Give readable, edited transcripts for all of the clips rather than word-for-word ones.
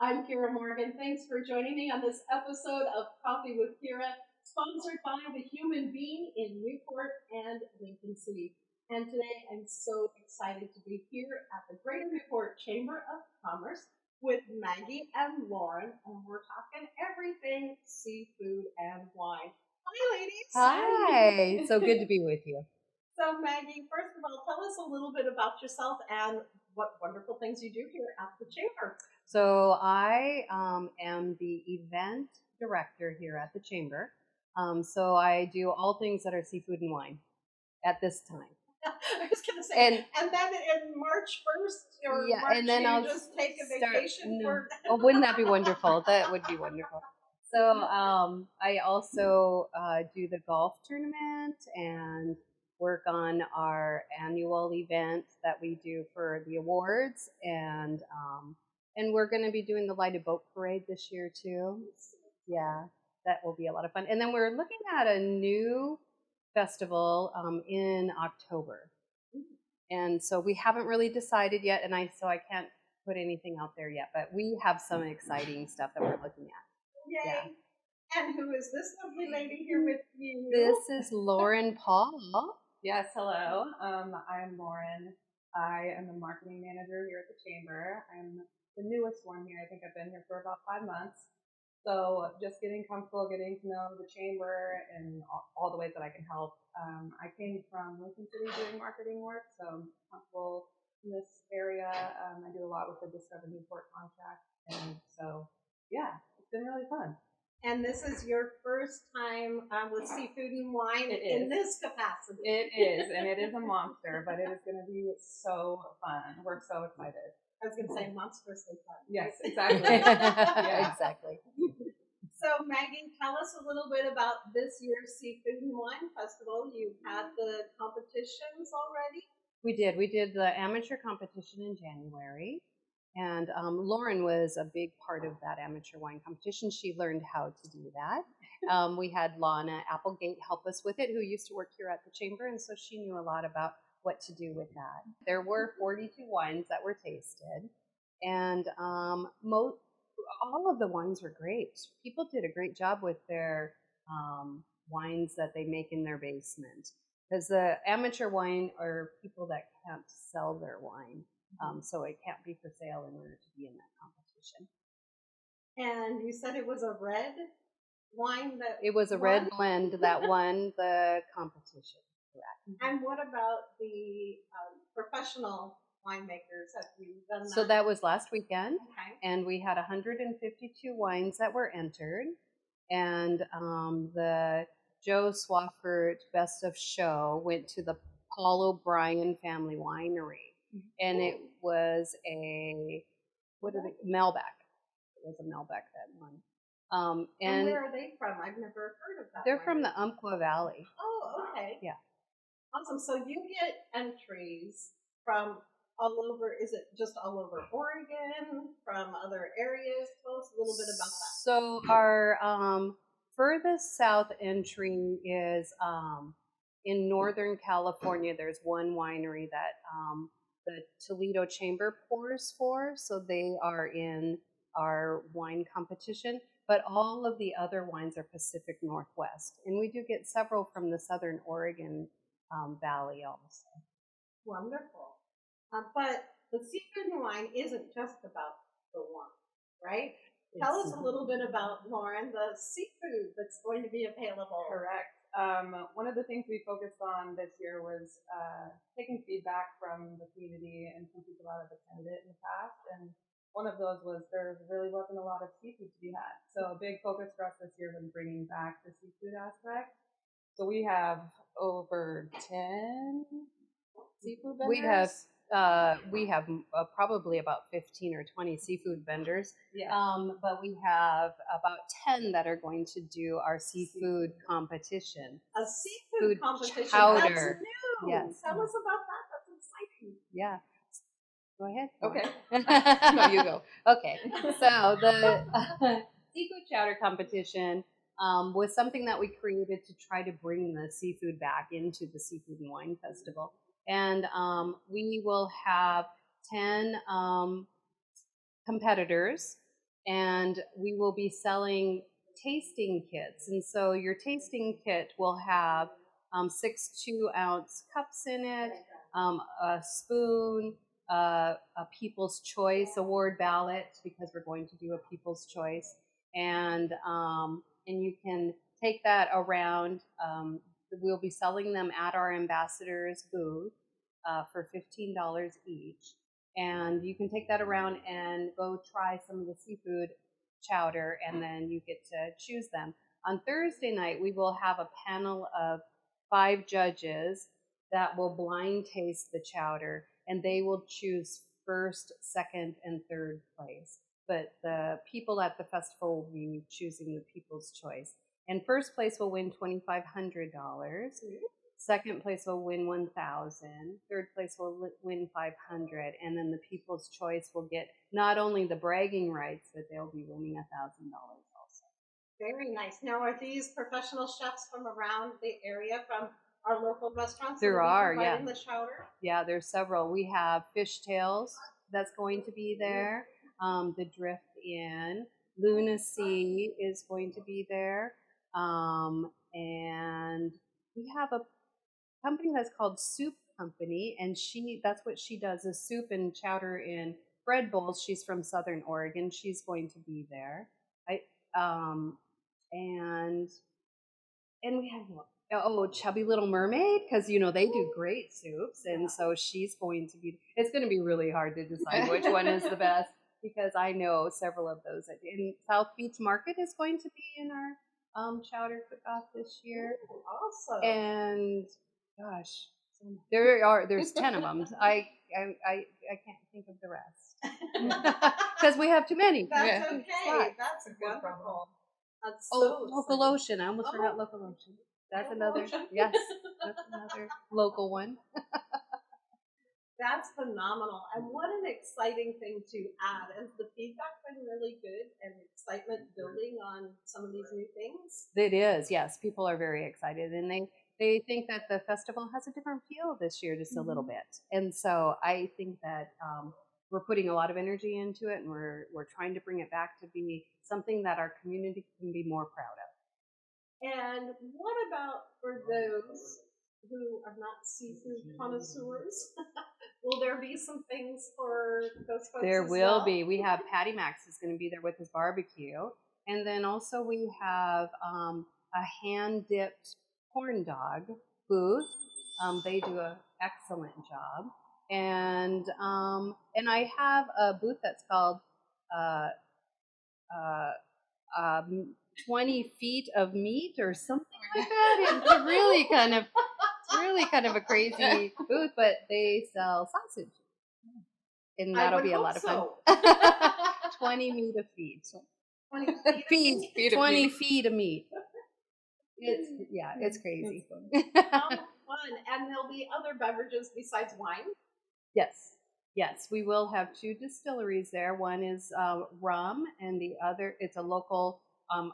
I'm Kiera Morgan. Thanks for joining me on this episode of Coffee with Kiera, sponsored by the Human Being in Newport and Lincoln City. And today I'm so excited to be here at the Greater Newport Chamber of Commerce with Maggie and Lauren, and we're talking everything seafood and wine. Hi, ladies. Hi. So good to be with you. So, Maggie, first of all, tell us a little bit about yourself and what wonderful things you do here at the Chamber. So I am the event director here at the Chamber. So I do all things that are seafood and wine at this time. I was going to say, and then in March 1st or yeah, March, and then I'll just take a vacation. Oh, wouldn't that be wonderful? That would be wonderful. So I also do the golf tournament and work on our annual event that we do for the awards, and we're going to be doing the lighted boat parade this year too. Yeah, that will be a lot of fun. And then we're looking at a new festival in October, and so we haven't really decided yet, and so I can't put anything out there yet, but we have some exciting stuff that we're looking at. Yay. Yeah. And who is this lovely lady here with you? This is Lauren Paul. Yes, hello. I'm Lauren. I am the marketing manager here at the Chamber. I'm the newest one here. I think I've been here for about 5 months. So just getting comfortable, getting to know the Chamber and all the ways that I can help. I came from Lincoln City doing marketing work, so I'm comfortable in this area. I do a lot with the Discover Newport contract. And so, yeah, it's been really fun. And this is your first time with seafood and wine in this capacity. It is, and it is a monster, but it is going to be so fun. We're so excited. I was going to say monstrously fun. Yes, exactly. Yeah. Exactly. So, Maggie, tell us a little bit about this year's Seafood and Wine Festival. You've had the competitions already? We did. We did the amateur competition in January. And Lauren was a big part of that amateur wine competition. She learned how to do that. We had Lana Applegate help us with it, who used to work here at the Chamber, and so she knew a lot about what to do with that. There were 42 wines that were tasted, and all of the wines were great. People did a great job with their wines that they make in their basement, because the amateur wine are people that can't sell their wine. So it can't be for sale in order to be in that competition. And you said it was a red wine that it was a red blend that won the competition. Correct. And what about the professional winemakers? Have you done that? So that was last weekend, okay. And we had 152 wines that were entered, and the Joe Swafford Best of Show went to the Paul O'Brien Family Winery. And it was Melbeck. It was a Melbeck that one. And where are they from? I've never heard of that. They're from the Umpqua Valley. Oh, okay. Yeah. Awesome. So you get entries from all over. Is it just all over Oregon, from other areas? Tell us a little bit about that. So our furthest south entry is in Northern California. There's one winery that the Toledo Chamber pours for, so they are in our wine competition, but all of the other wines are Pacific Northwest, and we do get several from the Southern Oregon Valley also. Wonderful. But the seafood and wine isn't just about the wine, right? Tell us a little bit about, Lauren, the seafood that's going to be available. Correct. One of the things we focused on this year was taking feedback from the community and some people that have attended it in the past. And one of those was there really wasn't a lot of seafood to be had. So a big focus for us this year was bringing back the seafood aspect. So we have over 10 seafood vendors. We have probably about 15 or 20 seafood vendors, yeah. But we have about 10 that are going to do our seafood competition. A seafood competition? Chowder. That's new. Yes. Tell us about that. That's exciting. Yeah. Go ahead. Okay. No, you go. Okay. So the seafood chowder competition was something that we created to try to bring the seafood back into the Seafood and Wine Festival. And we will have 10 competitors and we will be selling tasting kits. And so your tasting kit will have 6 2-ounce cups in it, a spoon, a People's Choice Award ballot, because we're going to do a People's Choice, and you can take that around. We'll be selling them at our ambassador's booth for $15 each. And you can take that around and go try some of the seafood chowder, and then you get to choose them. On Thursday night, we will have a panel of 5 judges that will blind taste the chowder, and they will choose first, second, and third place. But the people at the festival will be choosing the People's Choice. And first place will win $2,500. Second place will win $1,000. Third place will win $500, and then the People's Choice will get not only the bragging rights, but they'll be winning $1,000 also. Very nice. Now, are these professional chefs from around the area, from our local restaurants? There are, yeah. The chowder? Yeah, there's several. We have Fishtails that's going to be there. The Drift Inn, Lunacy is going to be there, and we have a company that's called Soup Company, and that's what she does, is soup and chowder in bread bowls. She's from Southern Oregon. She's going to be there. And we have Chubby Little Mermaid, because they do great soups, and so she's going to be. It's going to be really hard to decide which one is the best, because I know several of those. And South Beach Market is going to be in our chowder cook-off this year. Awesome. And gosh, there's 10 of them. I can't think of the rest because we have too many. That's okay. That's wonderful. That's so Local Ocean. I almost forgot Local Ocean. That's another. Yes, that's another local one. That's phenomenal. And what an exciting thing to add. Has the feedback been really good and excitement building on some of these new things? It is, yes. People are very excited, and they think that the festival has a different feel this year, just a little bit. And so I think that we're putting a lot of energy into it, and we're trying to bring it back to be something that our community can be more proud of. And what about for those who are not seafood connoisseurs? Will there be some things for those folks? There will be. We have Patty Max is going to be there with his barbecue. And then also we have a hand-dipped corn dog booth. They do an excellent job. And I have a booth that's called 20 feet of meat or something like that. It's really kind of a crazy booth, but they sell sausage, and that'll be a lot of fun. 20 meat of feet. 20 feet of meat. It's crazy. Fun. And there'll be other beverages besides wine? Yes, we will have 2 distilleries there. One is rum, and the other, it's a local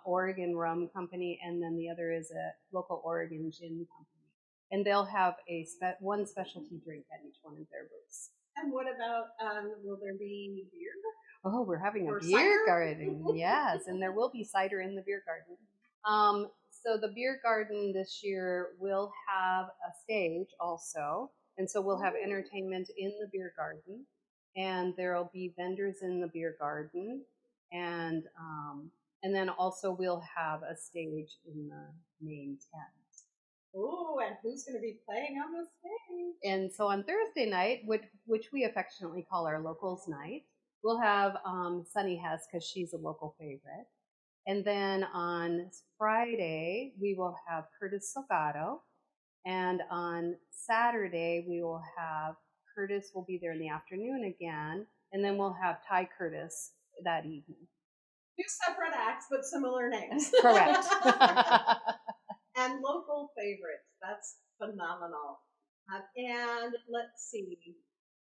Oregon rum company, and then the other is a local Oregon gin company. And they'll have one specialty drink at each one of their booths. And what about, will there be beer? Oh, we're having a beer garden. Yes, and there will be cider in the beer garden. So the beer garden this year will have a stage also. And so we'll have entertainment in the beer garden. And there'll be vendors in the beer garden. And then also we'll have a stage in the main tent. Oh, and who's going to be playing on the stage? And so on Thursday night, which we affectionately call our locals night, we'll have Sunny Hess, because she's a local favorite. And then on Friday, we will have Curtis Salgado. And on Saturday, we will have Curtis will be there in the afternoon again. And then we'll have Ty Curtis that evening. 2 separate acts, but similar names. Correct. And local favorites. That's phenomenal. And let's see.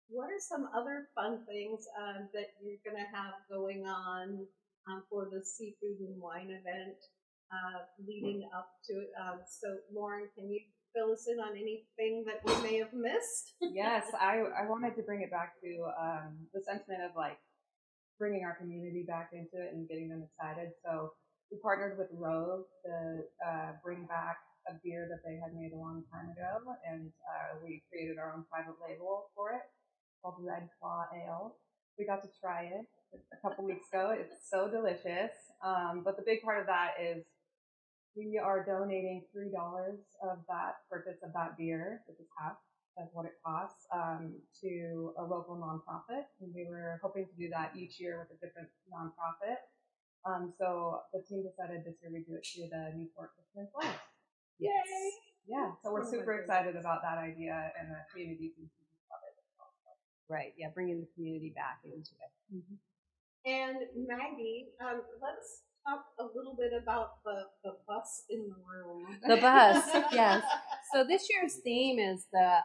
What are some other fun things that you're going to have going on for the seafood and wine event leading up to it? So, Lauren, can you fill us in on anything that we may have missed? Yes, I wanted to bring it back to the sentiment of bringing our community back into it and getting them excited. So we partnered with Rove to bring back a beer that they had made a long time ago, and we created our own private label for it called Red Claw Ale. We got to try it a couple weeks ago. It's so delicious. But the big part of that is we are donating $3 of that purchase of that beer, which is half of what it costs, to a local nonprofit. And we were hoping to do that each year with a different nonprofit. So the team decided this year we'd do it through the Newport Fisherman's Wife. Yay! Yeah, so we're super excited about that idea, and the community seems to love it as well. Right. Yeah. Bringing the community back into it. Mm-hmm. And Maggie, let's talk a little bit about the bus in the room. The bus, yes. So this year's theme is the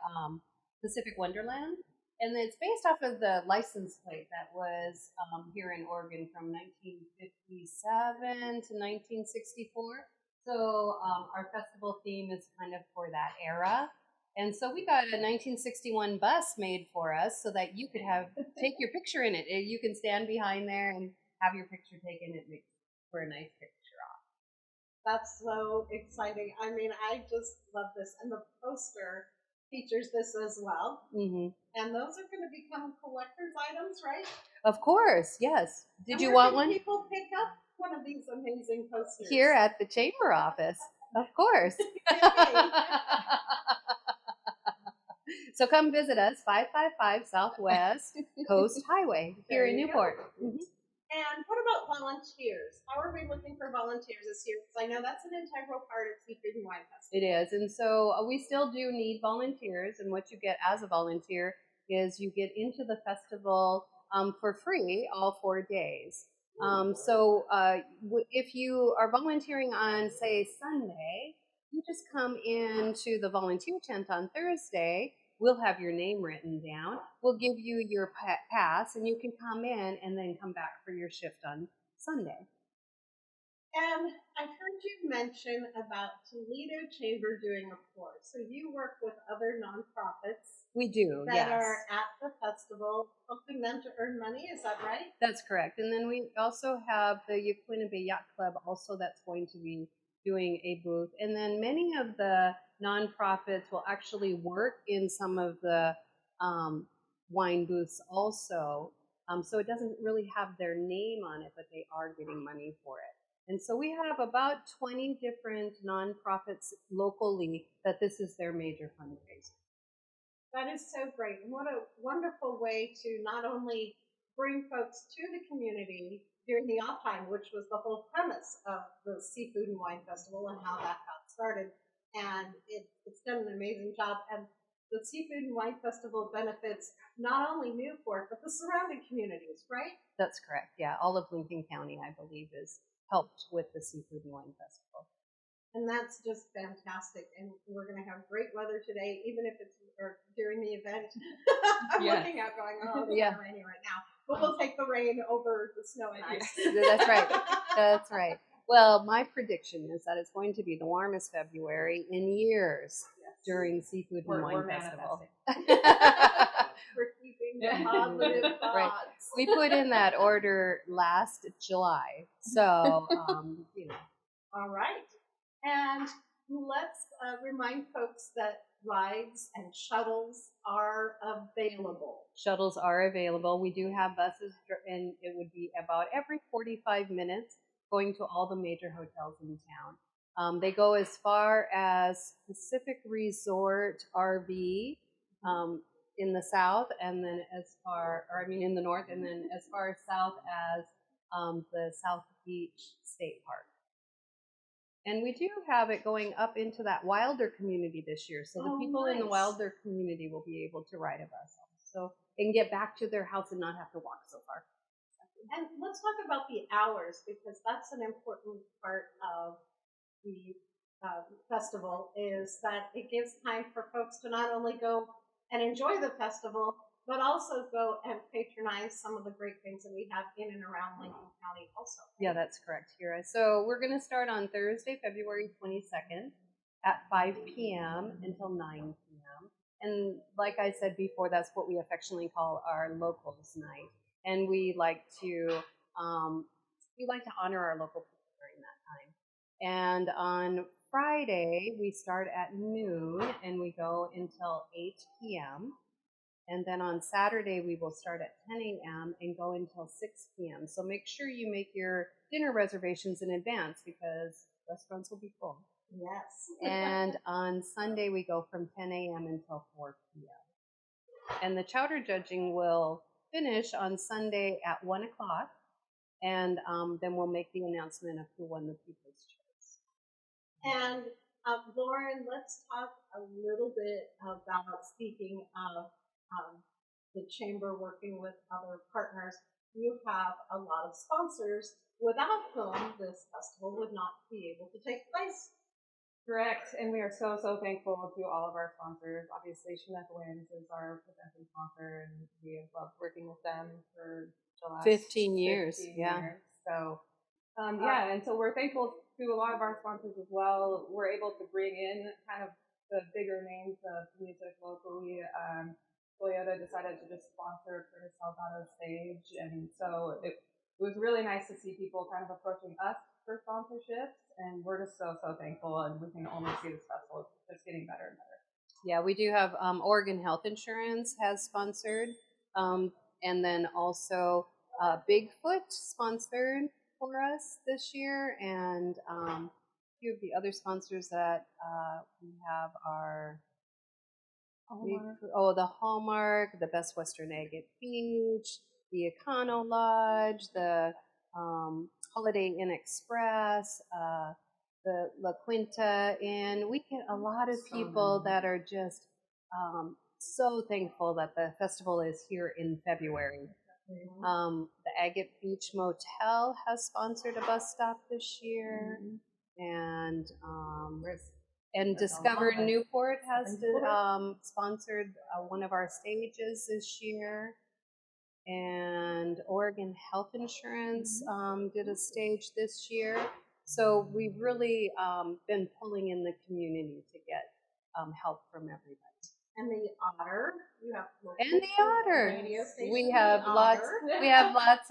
Pacific Wonderland, and it's based off of the license plate that was here in Oregon from 1957 to 1964. So our festival theme is kind of for that era. And so we got a 1961 bus made for us so that you could take your picture in it. You can stand behind there and have your picture taken. It makes for a nice picture off. That's so exciting. I mean, I just love this. And the poster features this as well. Mm-hmm. And those are going to become collector's items, right? Of course, yes. Did you want one? People pick up one of these amazing posters here at the chamber office. Of course. So come visit us, 555 Southwest Coast Highway here in Newport. Mm-hmm. And what about volunteers? How are we looking for volunteers this year? Because I know that's an integral part of Seafood and Wine Festival. It is. And so we still do need volunteers. And what you get as a volunteer is you get into the festival for free all 4 days. So if you are volunteering on, say, Sunday, you just come into the volunteer tent on Thursday. We'll have your name written down. We'll give you your pass, and you can come in and then come back for your shift on Sunday. And I heard you mention about Toledo Chamber doing a course. So you work with other nonprofits. We do, that are at the festival, helping them to earn money. Is that right? That's correct. And then we also have the Yaquina Bay Yacht Club also that's going to be doing a booth. And then many of the nonprofits will actually work in some of the wine booths also. So it doesn't really have their name on it, but they are getting money for it. And so we have about 20 different nonprofits locally that this is their major fundraiser. That is so great. And what a wonderful way to not only bring folks to the community during the off time, which was the whole premise of the Seafood and Wine Festival and how that got started. And it's done an amazing job. And the Seafood and Wine Festival benefits not only Newport, but the surrounding communities, right? That's correct. Yeah, all of Lincoln County, I believe, is helped with the Seafood and Wine Festival. And that's just fantastic. And we're going to have great weather today, even if it's during the event. I'm looking out going, oh, it's rainy right now. But we'll take the rain over the snow and ice. That's right. That's right. Well, my prediction is that it's going to be the warmest February in years during Seafood and Wine Festival. We're keeping the positive thoughts. Right. We put in that order last July. So, All right. And let's remind folks that rides and shuttles are available. Shuttles are available. We do have buses, and it would be about every 45 minutes going to all the major hotels in town. They go as far as Pacific Resort RV in the south, and then in the north, and then as far south as the South Beach State Park. And we do have it going up into that Wilder community this year. So the people in the Wilder community will be able to ride a bus also and get back to their house and not have to walk so far. And let's talk about the hours, because that's an important part of the festival, is that it gives time for folks to not only go and enjoy the festival, but also go and patronize some of the great things that we have in and around Lincoln County also. Yeah, that's correct, Kiera. So we're going to start on Thursday, February 22nd at 5 p.m. until 9 p.m. And like I said before, that's what we affectionately call our locals night. and we like to honor our local people during that time. And on Friday, we start at noon and we go until 8 p.m. And then on Saturday, we will start at 10 a.m. and go until 6 p.m. So make sure you make your dinner reservations in advance because restaurants will be full. Yes. And on Sunday, we go from 10 a.m. until 4 p.m. And the chowder judging will finish on Sunday at 1 o'clock. And then we'll make the announcement of who won the People's Choice. And Lauren, let's talk a little bit about, speaking of the chamber working with other partners, you have a lot of sponsors without whom this festival would not be able to take place. Correct, and we are so thankful to all of our sponsors. Obviously, Chinook Wins is our presenting sponsor, and we have loved working with them for the last 15 years. Yeah. So, and so we're thankful to a lot of our sponsors as well. We're able to bring in kind of the bigger names of music locally. Toyota decided to just sponsor Curtis Salgado's stage, and so it was really nice to see people kind of approaching us for sponsorships, and we're just so thankful, and we can only see this festival just getting better and better. Yeah, we do have Oregon Health Insurance has sponsored, and then also Bigfoot sponsored for us this year, and a few of the other sponsors that we have are the Hallmark, the Best Western Agate Beach, the Econo Lodge, the Holiday Inn Express, the La Quinta Inn. We get a lot of people that are just so thankful that the festival is here in February. The Agate Beach Motel has sponsored a bus stop this year, and Discover Newport has sponsored one of our stages this year. And Oregon Health Insurance did a stage this year. So we've really been pulling in the community to get help from everybody. And the Otter, you have and the Otter. Radio station, We have lots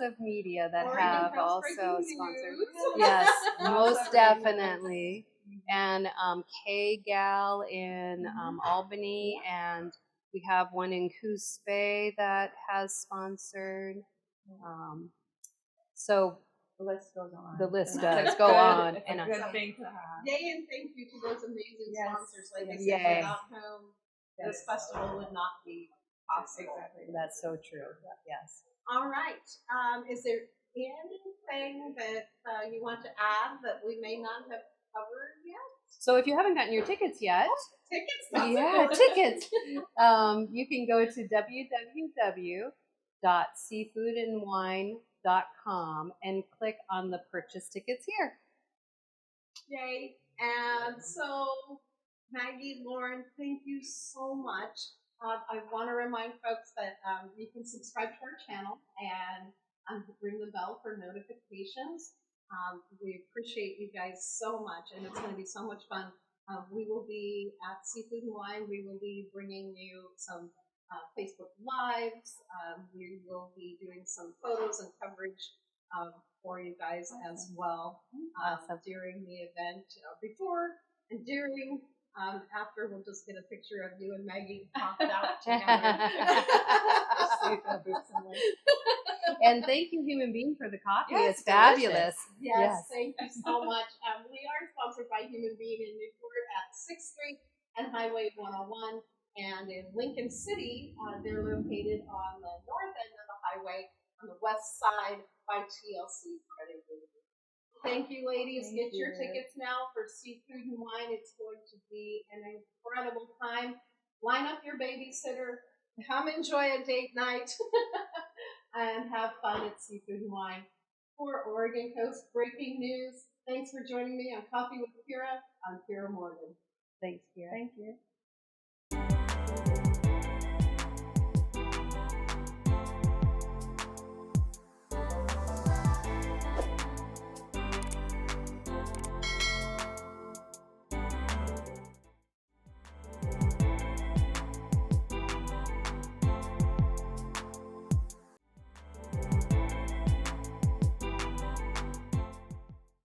of media that Oregon have Coast also Breaking sponsored. News. Yes, most definitely. And K-Gal in Albany, and we have one in Coos Bay that has sponsored. So the list goes on. The list does go on. It's a good thing to have. Yay, and thank you to those amazing sponsors. Like I said, Yay. without whom this festival would not be possible. Exactly. That's so true. Yes. All right. Is there anything that you want to add that we may not have covered yet? So if you haven't gotten your tickets yet, tickets. You can go to www.seafoodandwine.com and click on the purchase tickets here. Yay. And so, Maggie, Lauren, thank you so much. I want to remind folks that you can subscribe to our channel and ring the bell for notifications. We appreciate you guys so much, and it's going to be so much fun. We will be at Seafood and Wine. We will be bringing you some Facebook Lives. We will be doing some photos and coverage for you guys as well during the event, before and during. After, we'll just get a picture of you and Maggie popped out together. And thank you, Human Being, for the coffee. Yes, it's fabulous. Yes, thank you so much. We are sponsored by Human Being in Newport at 6th Street and Highway 101. And in Lincoln City, they're located on the north end of the highway on the west side by TLC Credit Union. Thank you, ladies. Get your tickets now for Seafood and Wine. It's going to be an incredible time. Line up your babysitter. Come enjoy a date night and have fun at Seafood and Wine. For Oregon Coast Breaking News, thanks for joining me on Coffee with Kiera. I'm Kiera Morgan. Thanks, Kiera. Thank you.